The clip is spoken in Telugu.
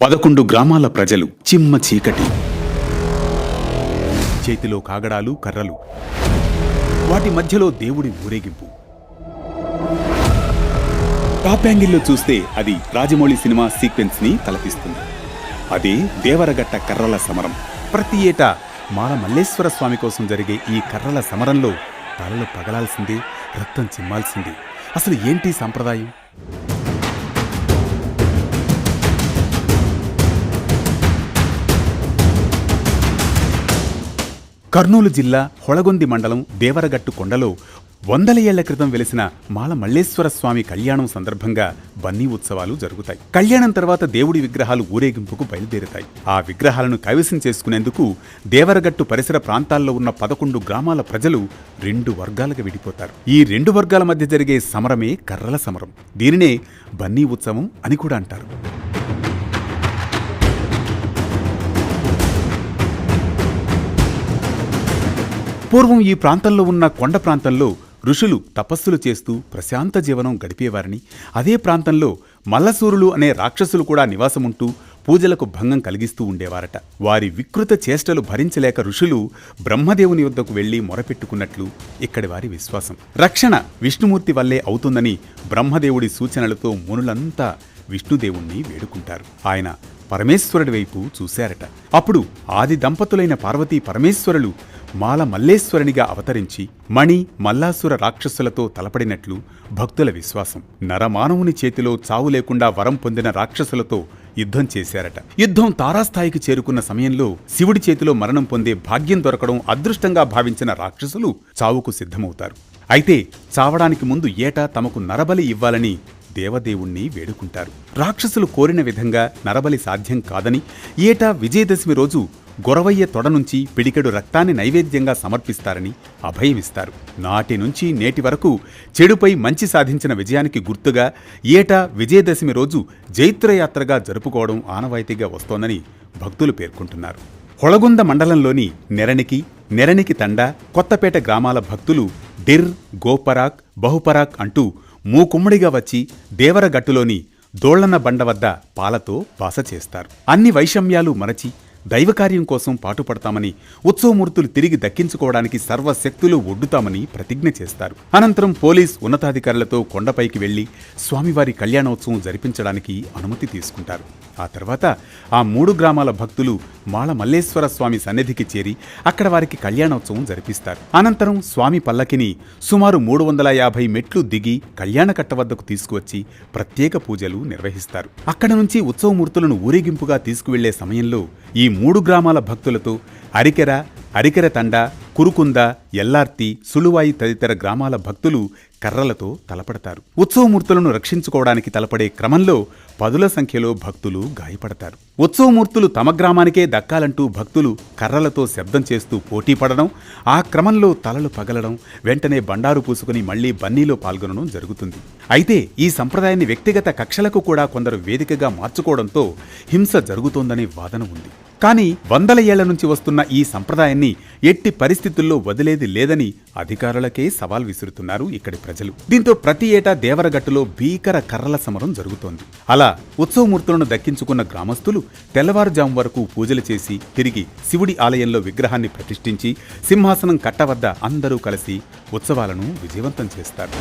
11 గ్రామాల ప్రజలు చిమ్మ చీకటి, చేతిలో కాగడాలు కర్రలు, వాటి మధ్యలో దేవుడి ఊరేగింపు. టాప్ యాంగిల్లో చూస్తే అది రాజమౌళి సినిమా సీక్వెన్స్ ని తలపిస్తుంది. అదే దేవరగట్ట కర్రల సమరం. ప్రతి ఏటా మాల మల్లేశ్వర స్వామి కోసం జరిగే ఈ కర్రల సమరంలో తలలు పగలాల్సిందే, రక్తం చిమ్మాల్సిందే. అసలు ఏంటి సంప్రదాయం? కర్నూలు జిల్లా హొళగొంది మండలం దేవరగట్టు కొండలో 100 ఏళ్ల క్రితం వెలిసిన మాల మల్లేశ్వర స్వామి కళ్యాణం సందర్భంగా బన్నీ ఉత్సవాలు జరుగుతాయి. కళ్యాణం తర్వాత దేవుడి విగ్రహాలు ఊరేగింపుకు బయలుదేరుతాయి. ఆ విగ్రహాలను కైవసం చేసుకునేందుకు దేవరగట్టు పరిసర ప్రాంతాల్లో ఉన్న 11 గ్రామాల ప్రజలు 2 వర్గాలుగా విడిపోతారు. ఈ 2 వర్గాల మధ్య జరిగే సమరమే కర్రల సమరం. దీనినే బన్నీ ఉత్సవం అని కూడా అంటారు. పూర్వం ఈ ప్రాంతంలో ఉన్న కొండ ప్రాంతంలో ఋషులు తపస్సులు చేస్తూ ప్రశాంత జీవనం గడిపేవారని, అదే ప్రాంతంలో మల్లసూరులు అనే రాక్షసులు కూడా నివాసముంటూ పూజలకు భంగం కలిగిస్తూ ఉండేవారట. వారి వికృత చేష్టలు భరించలేక ఋషులు బ్రహ్మదేవుని వద్దకు వెళ్లి మొరపెట్టుకున్నట్లు ఇక్కడి వారి విశ్వాసం. రక్షణ విష్ణుమూర్తి వల్లే అవుతుందని బ్రహ్మదేవుడి సూచనలతో మునులంతా విష్ణుదేవుణ్ణి వేడుకుంటారు. ఆయన పరమేశ్వరుడి వైపు చూశారట. అప్పుడు ఆది దంపతులైన పార్వతీ పరమేశ్వరులు మాల మల్లేశ్వరునిగా అవతరించి మణి మల్లాసుర రాక్షసులతో తలపడినట్లు భక్తుల విశ్వాసం. నరమానవుని చేతిలో చావు లేకుండా వరం పొందిన రాక్షసులతో యుద్ధం చేశారట. యుద్ధం తారాస్థాయికి చేరుకున్న సమయంలో శివుడి చేతిలో మరణం పొందే భాగ్యం దొరకడం అదృష్టంగా భావించిన రాక్షసులు చావుకు సిద్ధమవుతారు. అయితే చావడానికి ముందు ఏటా తమకు నరబలి ఇవ్వాలని దేవదేవుణ్ణి వేడుకుంటారు. రాక్షసులు కోరిన విధంగా నరబలి సాధ్యం కాదని ఏటా విజయదశమి రోజు గొరవయ్య తొడ నుంచి పిడికెడు రక్తాన్ని నైవేద్యంగా సమర్పిస్తారని అభయమిస్తారు. నాటి నుంచి నేటి వరకు చెడుపై మంచి సాధించిన విజయానికి గుర్తుగా ఏటా విజయదశమి రోజు జైత్రయాత్రగా జరుపుకోవడం ఆనవాయితీగా వస్తోందని భక్తులు పేర్కొంటున్నారు. హొళగొంద మండలంలోని నెరణికి తండ, కొత్తపేట గ్రామాల భక్తులు డిర్, గోపరాక్, బహుపరాక్ అంటూ మూకుమ్మడిగా వచ్చి దేవరగట్టులోని దోళ్లన్న బండ వద్ద పాలతో బాస చేస్తారు. అన్ని వైషమ్యాలు మరచి దైవకార్యం కోసం పాటుపడతామని, ఉత్సవమూర్తులు తిరిగి దక్కించుకోవడానికి సర్వశక్తులు ఒడ్డుతామని ప్రతిజ్ఞ చేస్తారు. అనంతరం పోలీస్ ఉన్నతాధికారులతో కొండపైకి వెళ్లి స్వామివారి కళ్యాణోత్సవం జరిపించడానికి అనుమతి తీసుకుంటారు. ఆ తర్వాత ఆ 3 గ్రామాల భక్తులు మాల మల్లేశ్వర స్వామి సన్నిధికి చేరి అక్కడ వారికి కళ్యాణోత్సవం జరిపిస్తారు. అనంతరం స్వామి పల్లకిని సుమారు 350 మెట్లు దిగి కళ్యాణకట్ట వద్దకు తీసుకువచ్చి ప్రత్యేక పూజలు నిర్వహిస్తారు. అక్కడ నుంచి ఉత్సవమూర్తులను ఊరేగింపుగా తీసుకువెళ్లే సమయంలో ఈ 3 గ్రామాల భక్తులతో అరికెర తండ, కురుకుంద, ఎల్లార్తి, సులువాయి తదితర గ్రామాల భక్తులు కర్రలతో తలపడతారు. ఉత్సవమూర్తులను రక్షించుకోవడానికి తలపడే క్రమంలో 10ల సంఖ్యలో భక్తులు గాయపడతారు. ఉత్సవమూర్తులు తమ గ్రామానికే దక్కాలంటూ భక్తులు కర్రలతో శబ్దం చేస్తూ పోటీ పడడం, ఆ క్రమంలో తలలు పగలడం, వెంటనే బండారు పూసుకుని మళ్లీ బన్నీలో పాల్గొనడం జరుగుతుంది. అయితే ఈ సంప్రదాయాన్ని వ్యక్తిగత కక్షలకు కూడా కొందరు వేదికగా మార్చుకోవడంతో హింస జరుగుతోందనే వాదన ఉంది. కానీ 100 ఏళ్ల నుంచి వస్తున్న ఈ సంప్రదాయాన్ని ఎట్టి పరిస్థితుల్లో వదిలేది లేదని అధికారులకే సవాల్ విసురుతున్నారు ఇక్కడి ప్రజలు. దీంతో ప్రతి ఏటా దేవరగట్టులో భీకర కర్రల సమరం జరుగుతోంది. అలా ఉత్సవమూర్తులను దక్కించుకున్న గ్రామస్తులు తెల్లవారుజాము వరకు పూజలు చేసి తిరిగి శివుడి ఆలయంలో విగ్రహాన్ని ప్రతిష్ఠించి సింహాసనం కట్ట వద్ద అందరూ కలిసి ఉత్సవాలను విజయవంతం చేస్తారు.